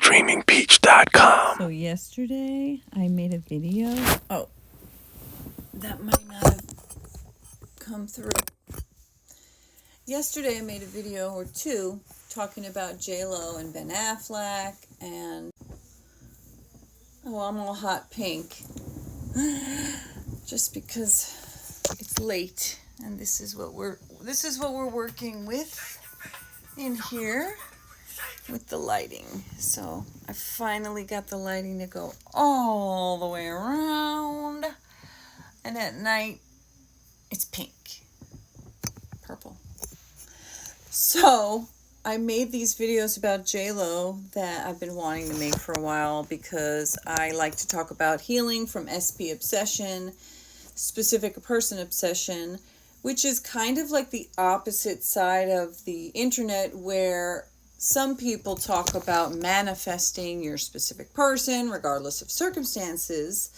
ScreamingPeach.com. So yesterday I made a video. Oh, that might not have come through. Yesterday I made a video or two talking about J-Lo and Ben Affleck and I'm all hot pink just because it's late and this is what we're working with in here with the lighting. So I finally got the lighting to go all the way around, and at night it's pink, purple. So I made these videos about J-Lo that I've been wanting to make for a while because I like to talk about healing from SP obsession, specific person obsession, which is kind of like the opposite side of the internet, where some people talk about manifesting your specific person regardless of circumstances,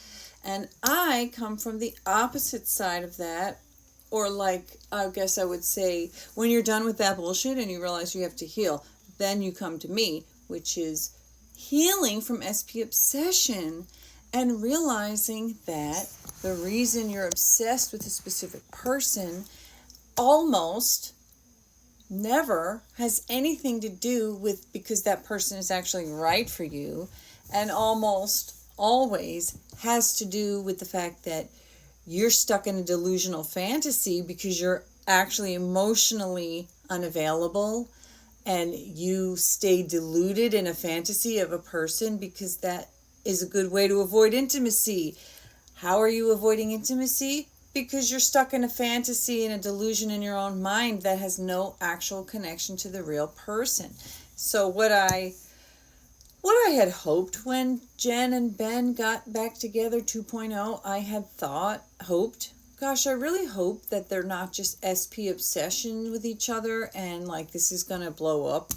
and I come from the opposite side of that. Or like, I guess I would say, when you're done with that bullshit and you realize you have to heal, then you come to me, which is healing from SP obsession and realizing that the reason you're obsessed with a specific person almost never has anything to do with because that person is actually right for you, and almost always has to do with the fact that you're stuck in a delusional fantasy because you're actually emotionally unavailable and you stay deluded in a fantasy of a person because that is a good way to avoid intimacy. How are you avoiding intimacy? Because you're stuck in a fantasy and a delusion in your own mind that has no actual connection to the real person. So what I had hoped when Jen and Ben got back together 2.0, I had hoped, I really hope that they're not just SP obsession with each other and like this is going to blow up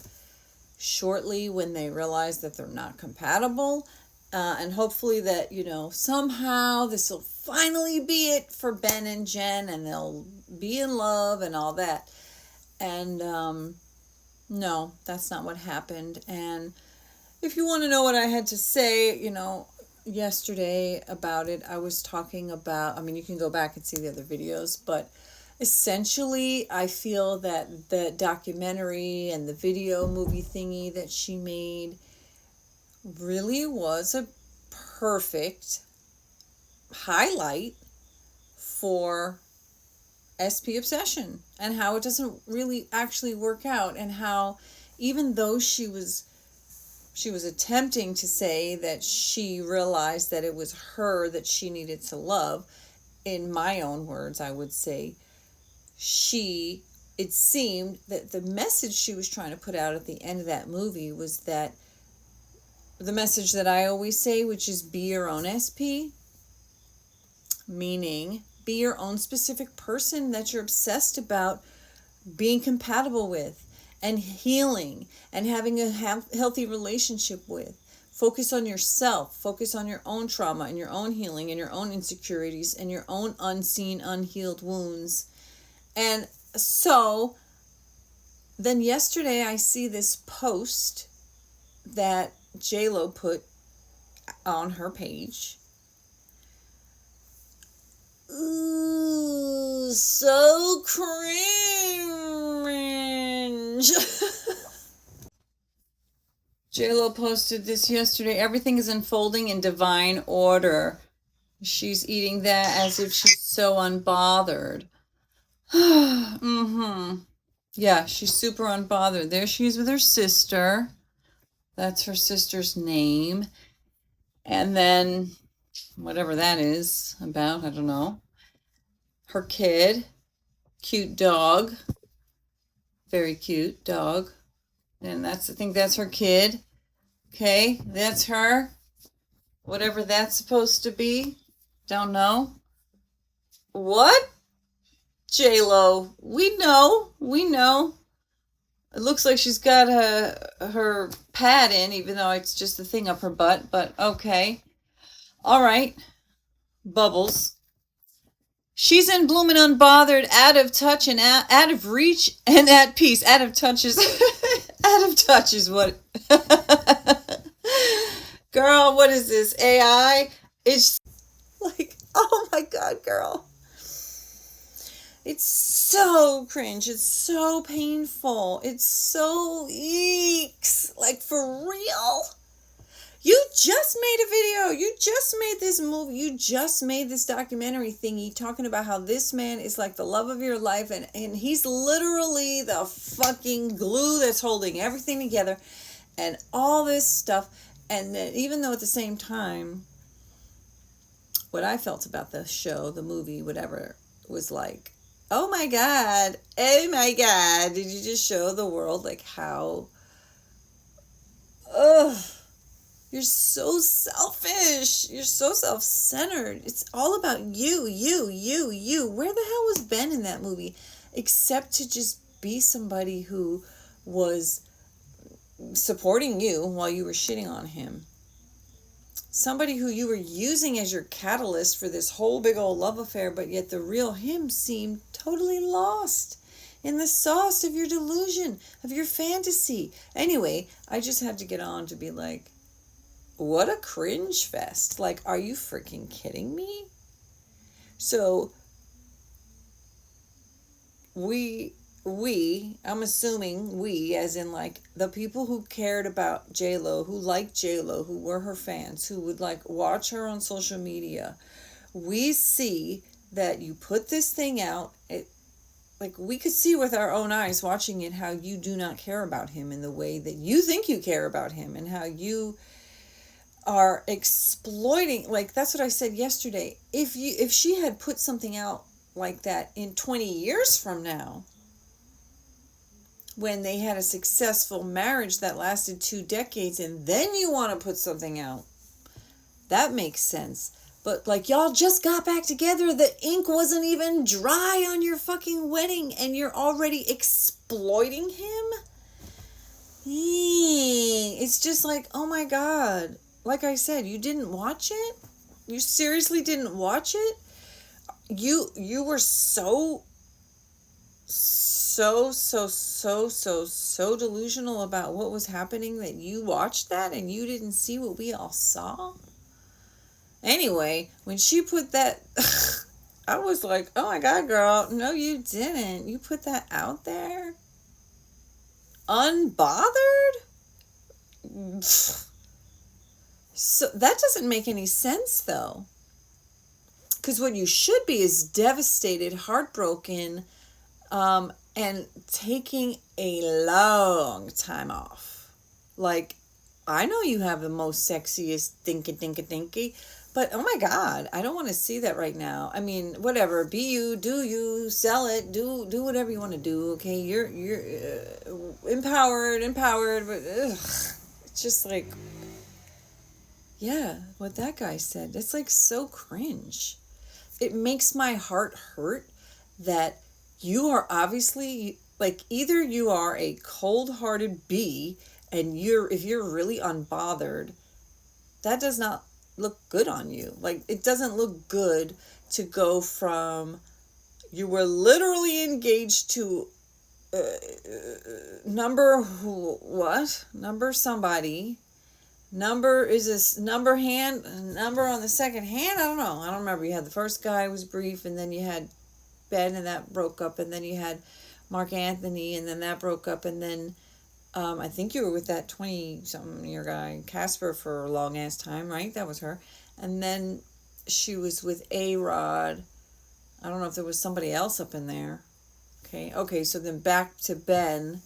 shortly when they realize that they're not compatible. And hopefully that, somehow this will finally be it for Ben and Jen and they'll be in love and all that. And no, that's not what happened. And if you want to know what I had to say, yesterday about it, I was talking about, you can go back and see the other videos, but essentially I feel that the documentary and the video movie thingy that she made really was a perfect highlight for SP obsession and how it doesn't really actually work out, and how even though she was attempting to say that she realized that it was her that she needed to love, in my own words I would say it seemed that the message she was trying to put out at the end of that movie was that the message that I always say, which is be your own SP, meaning be your own specific person that you're obsessed about being compatible with and healing and having a healthy relationship with. Focus on yourself, focus on your own trauma and your own healing and your own insecurities and your own unseen, unhealed wounds. And so then yesterday I see this post that J-Lo put on her page. Ooh, so cringe. J-Lo posted this yesterday. Everything is unfolding in divine order. She's eating that as if she's so unbothered. Yeah, she's super unbothered. There she is with her sister. That's her sister's name. And then whatever that is about, I don't know. Her kid, cute dog, very cute dog. And I think that's her kid. Okay, that's her. Whatever that's supposed to be, don't know. What? J-Lo, we know. It looks like she's got her pad in, even though it's just a thing up her butt, but okay. All right. Bubbles. She's in blooming unbothered, out of touch and out of reach and at peace. Out of touch is what what is this, AI? It's like, oh my God, girl. It's so cringe. It's so painful. It's so eeks. Like, for real? You just made a video. You just made this movie. You just made this documentary thingy talking about how this man is like the love of your life. And he's literally the fucking glue that's holding everything together and all this stuff. And then, even though at the same time, what I felt about the show, the movie, whatever, was like, oh my God, did you just show the world like how, ugh, you're so selfish. You're so self-centered. It's all about you. Where the hell was Ben in that movie? Except to just be somebody who was supporting you while you were shitting on him. Somebody who you were using as your catalyst for this whole big old love affair, but yet the real him seemed totally lost in the sauce of your delusion, of your fantasy. Anyway, I just had to get on to be like, what a cringe fest. Like, are you freaking kidding me? So, I'm assuming we, as in like the people who cared about J-Lo, who liked J-Lo, who were her fans, who would like watch her on social media, we see that you put this thing out. Like, we could see with our own eyes watching it how you do not care about him in the way that you think you care about him, and how you are exploiting. Like, that's what I said yesterday. If she had put something out like that in 20 years from now, when they had a successful marriage that lasted 2 decades, and then you want to put something out, that makes sense. But like, y'all just got back together, the ink wasn't even dry on your fucking wedding, and you're already exploiting him? It's just like, oh my God. Like I said, you didn't watch it? You seriously didn't watch it? You were so delusional about what was happening that you watched that and you didn't see what we all saw? Anyway, when she put that, I was like, oh my God, girl, no you didn't. You put that out there? Unbothered? So that doesn't make any sense, though. Because what you should be is devastated, heartbroken, and taking a long time off. Like, I know you have the most sexiest dinky, but oh my God, I don't want to see that right now. I mean, whatever, be you, do you, sell it, do whatever you want to do. Okay, you're empowered, but it's just like, yeah, what that guy said, it's like so cringe. It makes my heart hurt that you are obviously, like, either you are a cold-hearted bee, and if you're really unbothered, that does not look good on you. Like, it doesn't look good to go from, you were literally engaged to number somebody. Number is this number on the second hand? I don't know. I don't remember. You had the first guy was brief, and then you had Ben, and that broke up, and then you had Mark Anthony, and then that broke up, and then I think you were with that 20-something-year guy, Casper, for a long-ass time, right? That was her. And then she was with A-Rod. I don't know if there was somebody else up in there. Okay, so then back to Ben.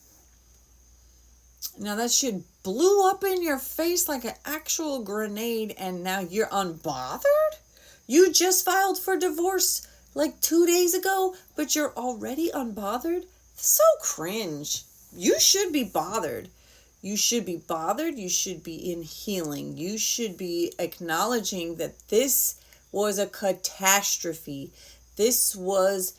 Now that shit blew up in your face like an actual grenade, and now you're unbothered? You just filed for divorce like 2 days ago, but you're already unbothered? So cringe. You should be bothered. You should be bothered. You should be in healing. You should be acknowledging that this was a catastrophe. This was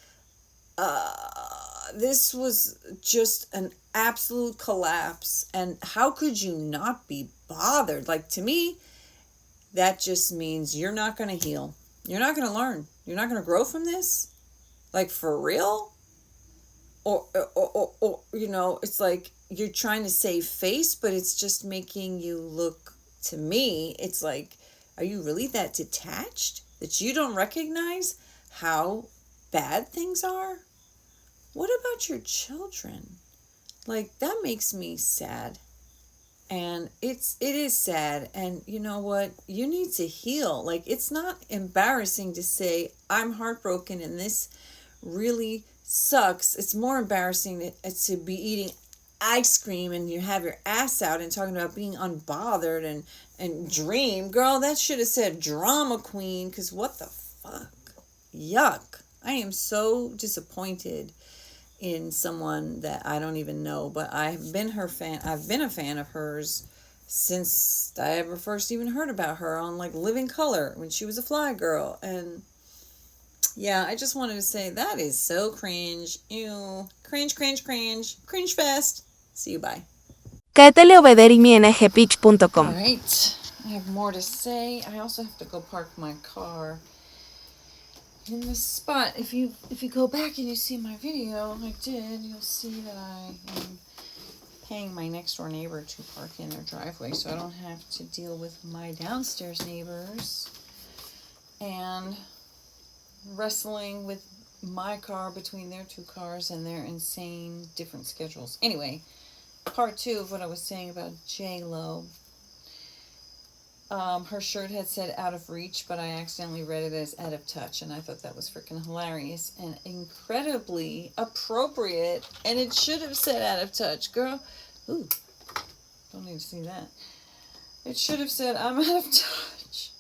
just an absolute collapse. And how could you not be bothered? Like, to me, that just means you're not going to heal. You're not going to learn. You're not going to grow from this. Like, for real? Or, you know, it's like you're trying to save face, but it's just making you look to me, it's like, are you really that detached that you don't recognize how bad things are? What about your children? Like, that makes me sad. And it is sad. And you know what? You need to heal. Like, it's not embarrassing to say, I'm heartbroken and this really sucks. It's more embarrassing to be eating ice cream and you have your ass out and talking about being unbothered and dream. Girl, that should have said drama queen, because what the fuck? Yuck. I am so disappointed in someone that I don't even know, but I've been a fan of hers since I ever first even heard about her on like Living Color when she was a fly girl. And yeah, I just wanted to say that is so cringe. Ew. Cringe, cringe, cringe. Cringe fest. See you, bye. Alright, I have more to say. I also have to go park my car in this spot. If you go back and you see my video, you'll see that I am paying my next door neighbor to park in their driveway so I don't have to deal with my downstairs neighbors and wrestling with my car between their two cars and their insane different schedules. Anyway, part 2 of what I was saying about J-Lo. Her shirt had said out of reach, but I accidentally read it as out of touch, and I thought that was freaking hilarious and incredibly appropriate, and it should have said out of touch, girl. Ooh, don't need to see that. It should have said I'm out of touch.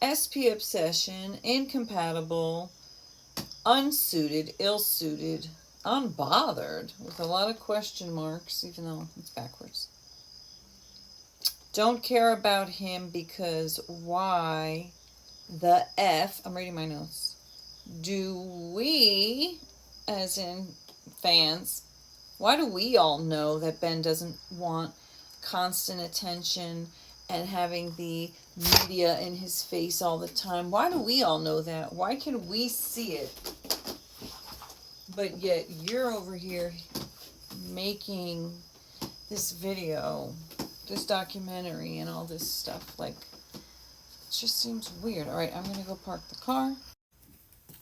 SP obsession, incompatible, unsuited, ill-suited, unbothered, with a lot of question marks, even though it's backwards. Don't care about him because why the F, I'm reading my notes, do we, as in fans, why do we all know that Ben doesn't want constant attention and having the media in his face all the time? Why do we all know that? Why can we see it? But yet you're over here making this video, this documentary, and all this stuff. Like, it just seems weird. All right, I'm going to go park the car.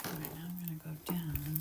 All right, now I'm going to go down.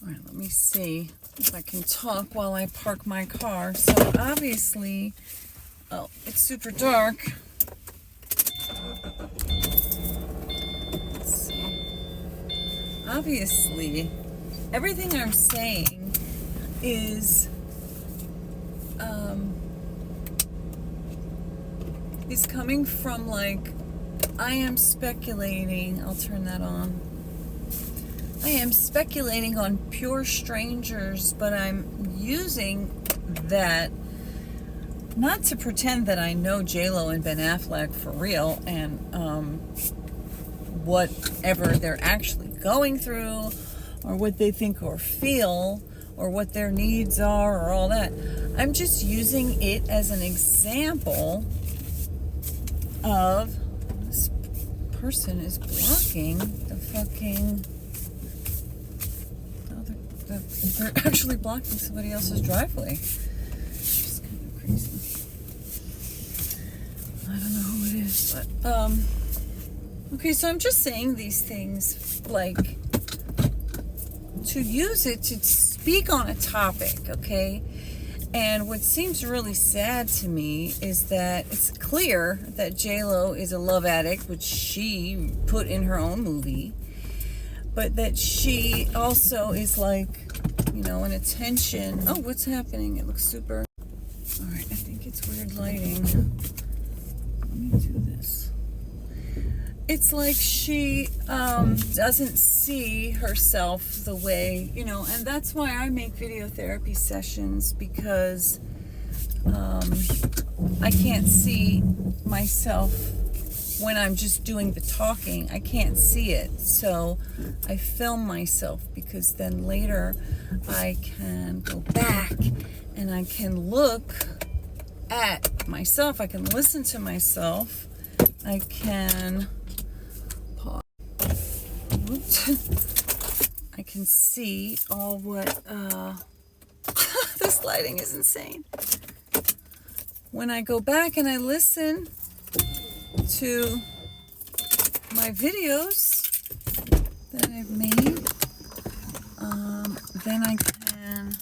Let me see if I can talk while I park my car. So obviously, oh, it's super dark. Let's see. Obviously, everything I'm saying is coming from, like, I am speculating. I'll turn that on. I am speculating on pure strangers, but I'm using that not to pretend that I know J-Lo and Ben Affleck for real and whatever they're actually going through or what they think or feel or what their needs are or all that. I'm just using it as an example of this person is blocking the fucking... They're actually blocking somebody else's driveway. It's kind of crazy. I don't know who it is, but okay, so I'm just saying these things like to use it to speak on a topic, okay? And what seems really sad to me is that it's clear that J-Lo is a love addict, which she put in her own movie, but that she also is like, you know, an attention. Oh, what's happening? It looks super. All right, I think it's weird lighting. Let me do this. It's like she doesn't see herself the way, you know, and that's why I make video therapy sessions, because I can't see myself when I'm just doing the talking. I can't see it, so I film myself, because then later I can go back and I can look at myself. I can listen to myself. I can pause. Oops. I can see all what this lighting is insane. When I go back and I listen to my videos that I've made, then I can,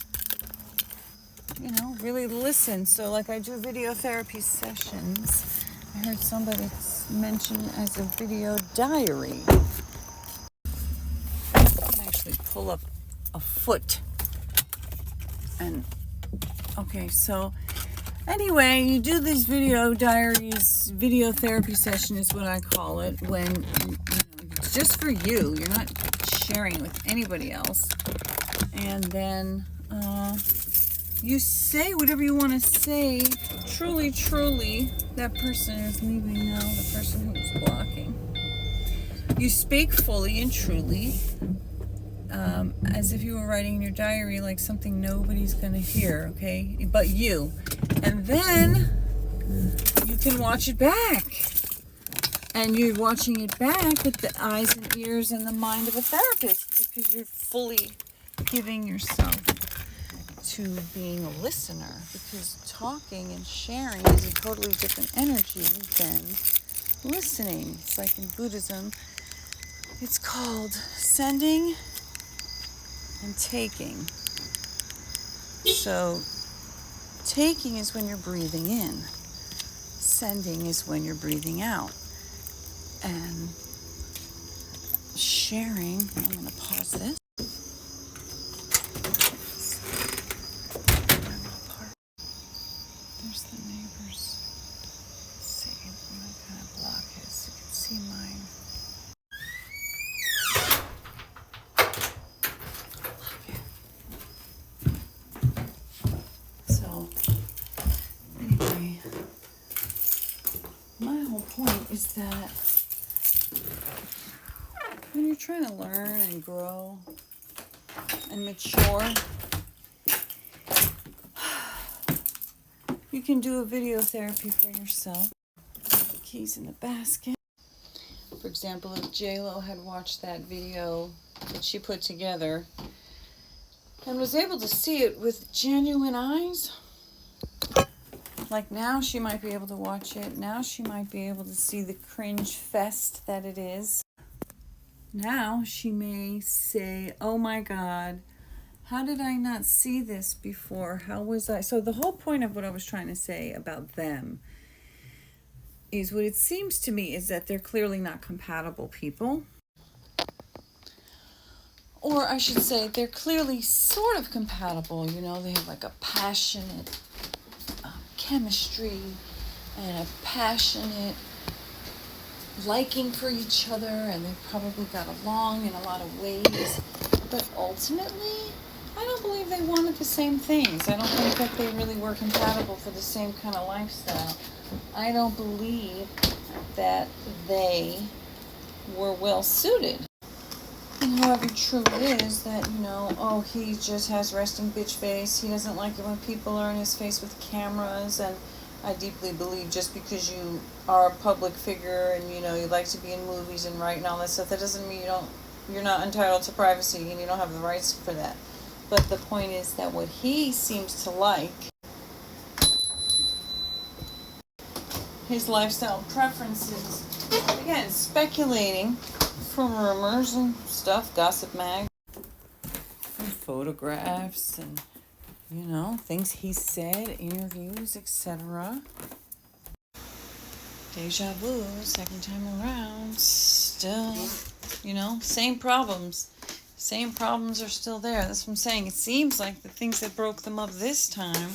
really listen. So like I do video therapy sessions. I heard somebody mention as a video diary. I can actually pull up a foot. And okay, so anyway, you do these video diaries, video therapy session is what I call it, when it's just for you. You're not sharing it with anybody else. And then you say whatever you want to say. Truly, truly, that person is leaving now, the person who's blocking. You speak fully and truly, as if you were writing in your diary, like something nobody's going to hear, okay? But you. And then you can watch it back. And you're watching it back with the eyes and ears and the mind of a therapist, because you're fully giving yourself to being a listener, because talking and sharing is a totally different energy than listening. It's like in Buddhism, it's called sending and taking. So taking is when you're breathing in. Sending is when you're breathing out. And sharing, I'm going to pause this. There's the neighbors. Let's see, I'm going to kind of block his so you can see mine. So, anyway, my whole point is that when you're trying to learn and grow and mature, you can do a video therapy for yourself. Keys in the basket. For example, if J-Lo had watched that video that she put together and was able to see it with genuine eyes, like now she might be able to watch it. Now she might be able to see the cringe fest that it is. Now she may say, oh my God, how did I not see this before? How was I? So the whole point of what I was trying to say about them is, what it seems to me is that they're clearly not compatible people. Or I should say, they're clearly sort of compatible. They have like a passionate chemistry and a passionate liking for each other, and they probably got along in a lot of ways. But ultimately, I don't believe they wanted the same things. I don't think that they really were compatible for the same kind of lifestyle. I don't believe that they were well suited. And however true it is that, he just has resting bitch face. He doesn't like it when people are in his face with cameras. And I deeply believe just because you are a public figure and, you like to be in movies and write and all that stuff, that doesn't mean you're not entitled to privacy and you don't have the rights for that. But the point is that what he seems to like, his lifestyle preferences, again, speculating from rumors and stuff, gossip mag, from photographs and, things he said, interviews, etc. Deja vu, second time around, still, same problems. Same problems are still there. That's what I'm saying. It seems like the things that broke them up this time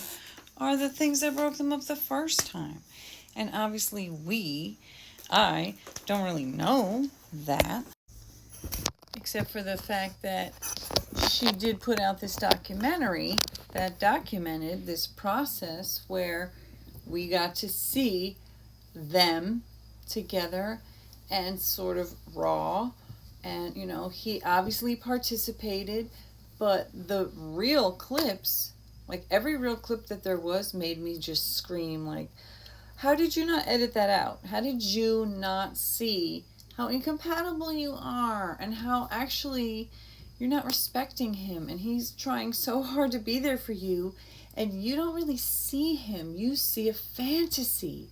are the things that broke them up the first time. And obviously I don't really know that, except for the fact that she did put out this documentary that documented this process where we got to see them together and sort of raw. And, he obviously participated, but the real clips, like every real clip that there was, made me just scream, like, how did you not edit that out? How did you not see how incompatible you are and how actually you're not respecting him and he's trying so hard to be there for you and you don't really see him. You see a fantasy.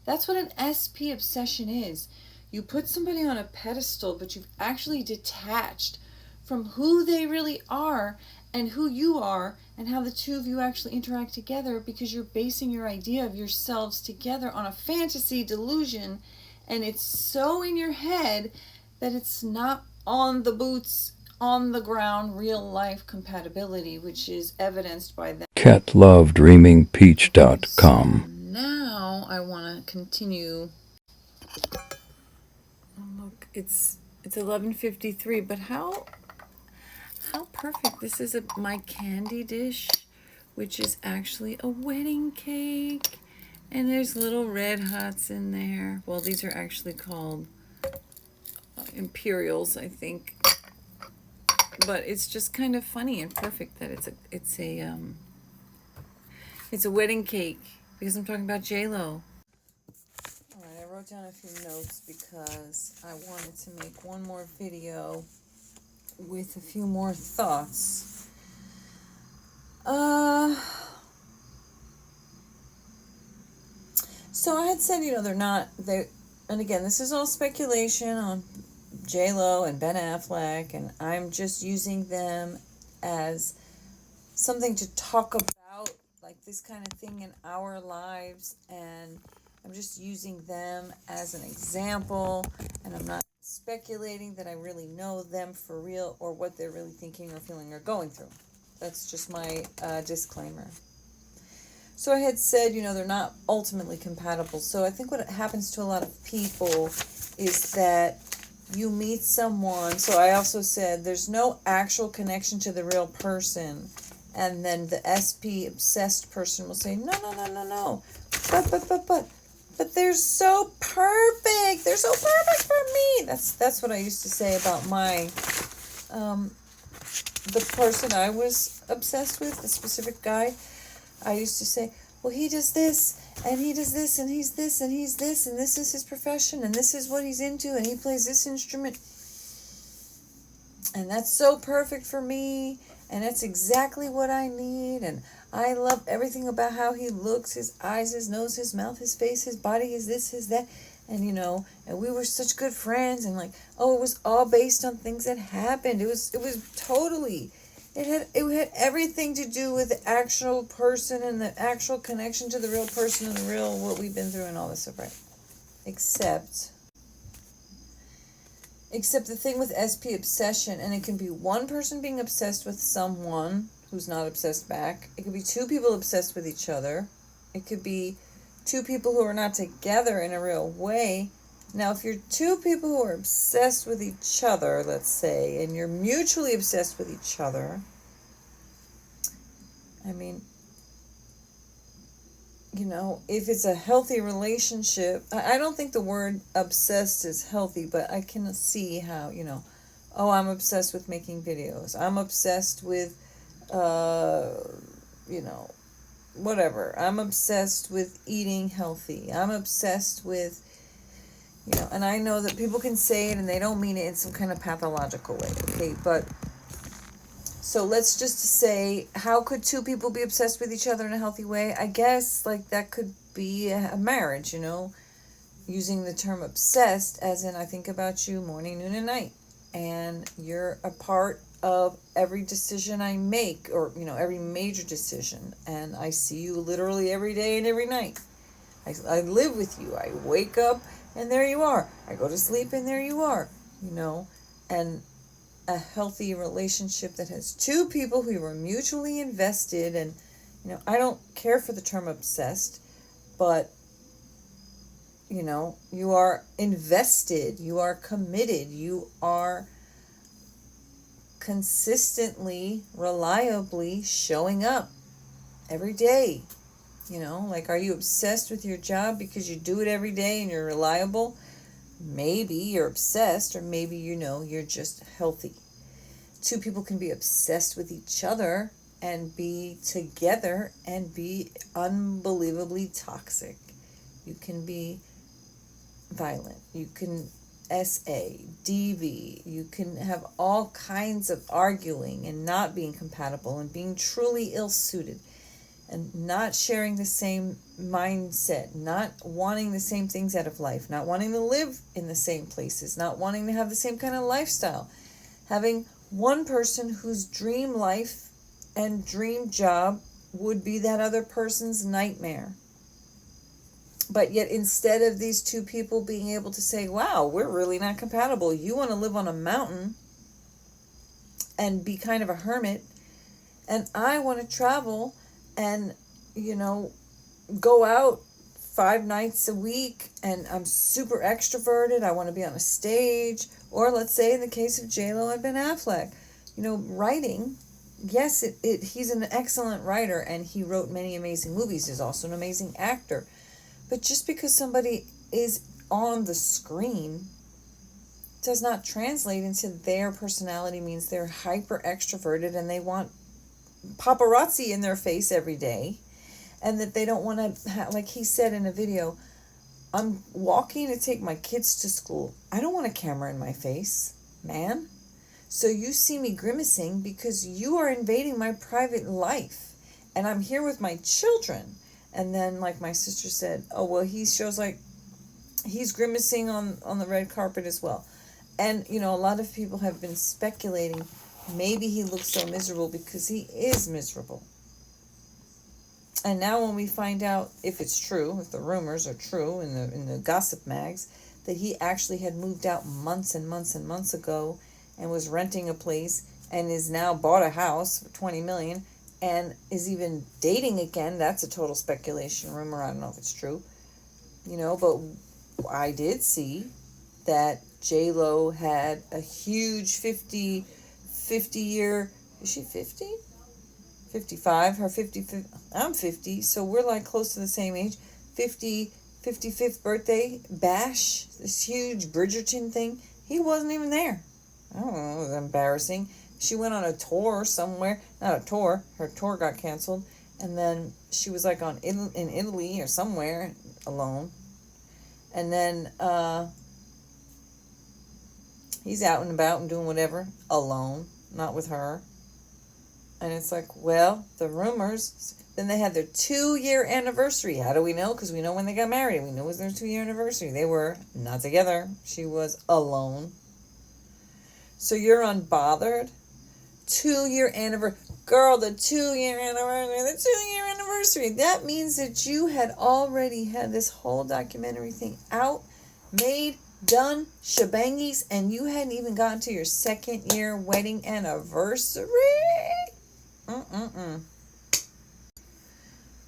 That's what an SP obsession is. You put somebody on a pedestal, but you've actually detached from who they really are and who you are and how the two of you actually interact together, because you're basing your idea of yourselves together on a fantasy delusion, and it's so in your head that it's not on the boots, on the ground, real life compatibility, which is evidenced by that. catlovedreamingpeach.com. So now I want to continue. Oh, look, it's 11:53, but how perfect. This is my candy dish, which is actually a wedding cake, and there's little red hots in there. Well, these are actually called imperials, I think, but it's just kind of funny and perfect that it's a wedding cake because I'm talking about J-Lo. All right, I wrote down a few notes because I wanted to make one more video with a few more thoughts. So I had said, and again, this is all speculation on J-Lo and Ben Affleck, and I'm just using them as something to talk about, like this kind of thing in our lives, and I'm just using them as an example, and I'm not speculating that I really know them for real or what they're really thinking or feeling or going through. That's just my disclaimer. So I had said, they're not ultimately compatible. So I think what happens to a lot of people is that you meet someone. So I also said there's no actual connection to the real person. And then the SP obsessed person will say, no. But they're so perfect. They're so perfect for me. That's what I used to say about the person I was obsessed with, the specific guy. I used to say, well, he does this, and he does this, and he's this, and he's this, and this is his profession, and this is what he's into, and he plays this instrument. And that's so perfect for me, and that's exactly what I need, and I love everything about how he looks, his eyes, his nose, his mouth, his face, his body, his this, his that, and and we were such good friends, and it was all based on things that happened. It was totally... It had everything to do with the actual person and the actual connection to the real person and the real what we've been through and all this stuff, right? Except the thing with SP obsession, and it can be one person being obsessed with someone who's not obsessed back. It could be two people obsessed with each other. It could be two people who are not together in a real way. Now, if you're two people who are obsessed with each other, let's say, and you're mutually obsessed with each other, I mean, if it's a healthy relationship, I don't think the word obsessed is healthy, but I can see how, I'm obsessed with making videos. I'm obsessed with, whatever. I'm obsessed with eating healthy. I'm obsessed with, and I know that people can say it and they don't mean it in some kind of pathological way, okay? But, so let's just say, how could two people be obsessed with each other in a healthy way? I guess, that could be a marriage, using the term obsessed as in I think about you morning, noon, and night. And you're a part of every decision I make, or, every major decision. And I see you literally every day and every night. I live with you. I wake up and there you are. I go to sleep and there you are, and a healthy relationship that has two people who are mutually invested. And, I don't care for the term obsessed, but, you are invested, you are committed, you are consistently, reliably showing up every day. You know, like, are you obsessed with your job because you do it every day and you're reliable? Maybe you're obsessed, or maybe, you're just healthy. Two people can be obsessed with each other and be together and be unbelievably toxic. You can be violent. You can SA, DV. You can have all kinds of arguing and not being compatible and being truly ill-suited and not sharing the same mindset, not wanting the same things out of life, not wanting to live in the same places, not wanting to have the same kind of lifestyle. Having one person whose dream life and dream job would be that other person's nightmare. But yet, instead of these two people being able to say, wow, we're really not compatible. You want to live on a mountain and be kind of a hermit, and I want to travel and, go out 5 nights a week, and I'm super extroverted. I want to be on a stage. Or let's say in the case of J-Lo and Ben Affleck, writing. Yes, he's an excellent writer, and he wrote many amazing movies. He's also an amazing actor. But just because somebody is on the screen does not translate into their personality. Means they're hyper extroverted and they want paparazzi in their face every day, and that they don't want to like he said in a video, I'm walking to take my kids to school. I don't want a camera in my face, man. So you see me grimacing because you are invading my private life, and I'm here with my children. And then, like my sister said, oh, well, he shows like he's grimacing on the red carpet as well. And, a lot of people have been speculating maybe he looks so miserable because he is miserable. And now when we find out if it's true, if the rumors are true in the gossip mags, that he actually had moved out months and months and months ago and was renting a place and is now bought a house for $20 million and is even dating again, that's a total speculation rumor. I don't know if it's true. But I did see that J-Lo had a huge 50 year, is she 50? 55, her 55, I'm 50, so we're like close to the same age. 55th birthday bash, this huge Bridgerton thing. He wasn't even there. I don't know, it was embarrassing. She went on a tour somewhere, not a tour, her tour got canceled, and then she was like in Italy or somewhere alone. And then he's out and about and doing whatever alone, not with her. And it's like, well, the rumors. Then they had their 2-year anniversary. How do we know? Because we know when they got married. We know it was their 2-year anniversary. They were not together. She was alone. So you're unbothered. 2-year anniversary. Girl, the 2-year anniversary. The 2-year anniversary. That means that you had already had this whole documentary thing out, made, done, shebangies, and you hadn't even gotten to your 2nd year wedding anniversary.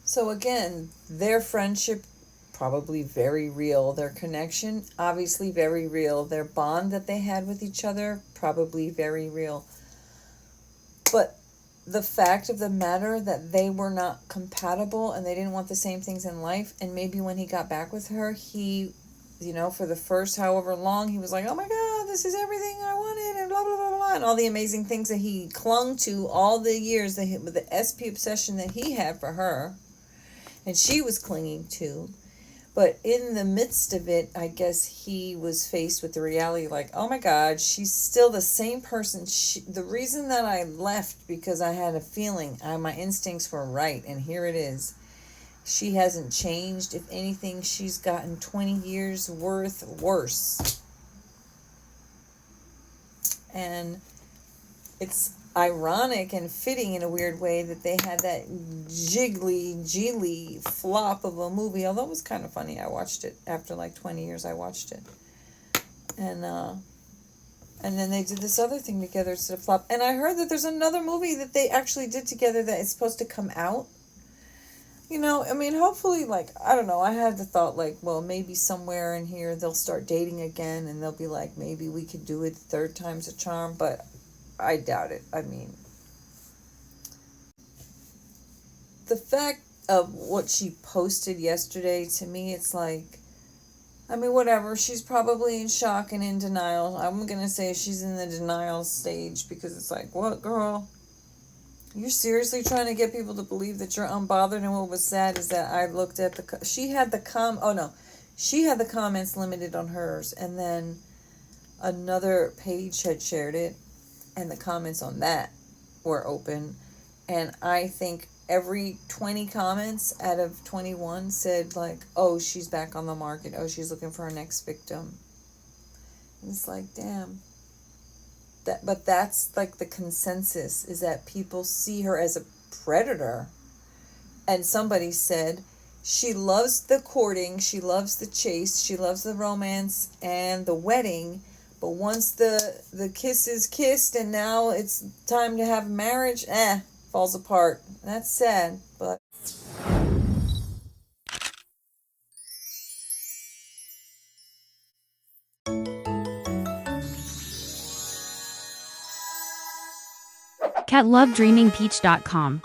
So again, their friendship probably very real. Their connection obviously very real. Their bond that they had with each other probably very real. But the fact of the matter that they were not compatible and they didn't want the same things in life, and maybe when he got back with her, he, for the first however long, he was like, oh my God, this is everything I wanted, and blah, blah, blah, blah, and all the amazing things that he clung to all the years that with the SP obsession that he had for her, and she was clinging to. But in the midst of it, I guess he was faced with the reality like, oh my God, she's still the same person. The reason that I left, because I had a feeling, my instincts were right, and here it is. She hasn't changed. If anything, she's gotten 20 years worth worse. And it's ironic and fitting in a weird way that they had that jiggly flop of a movie, although it was kind of funny. I watched it after like 20 years. I watched it. And then they did this other thing together instead of flop. And I heard that there's another movie that they actually did together that is supposed to come out. Hopefully, I don't know, I had the thought, well, maybe somewhere in here they'll start dating again, and they'll be like, maybe we could do it 3rd time's a charm, but I doubt it. I mean, the fact of what she posted yesterday, to me, it's like, I mean, whatever. She's probably in shock and in denial. I'm going to say she's in the denial stage, because it's like, what, girl? You're seriously trying to get people to believe that you're unbothered? And what was sad is that I looked at she had the comments limited on hers, and then another page had shared it, and the comments on that were open. And I think every 20 comments out of 21 said, like, oh, she's back on the market. Oh, she's looking for her next victim. And it's like, damn. But that's like the consensus, is that people see her as a predator. And somebody said she loves the courting, she loves the chase, she loves the romance and the wedding. But once the kiss is kissed and now it's time to have marriage, falls apart. That's sad, but... catlovedreamingpeach.com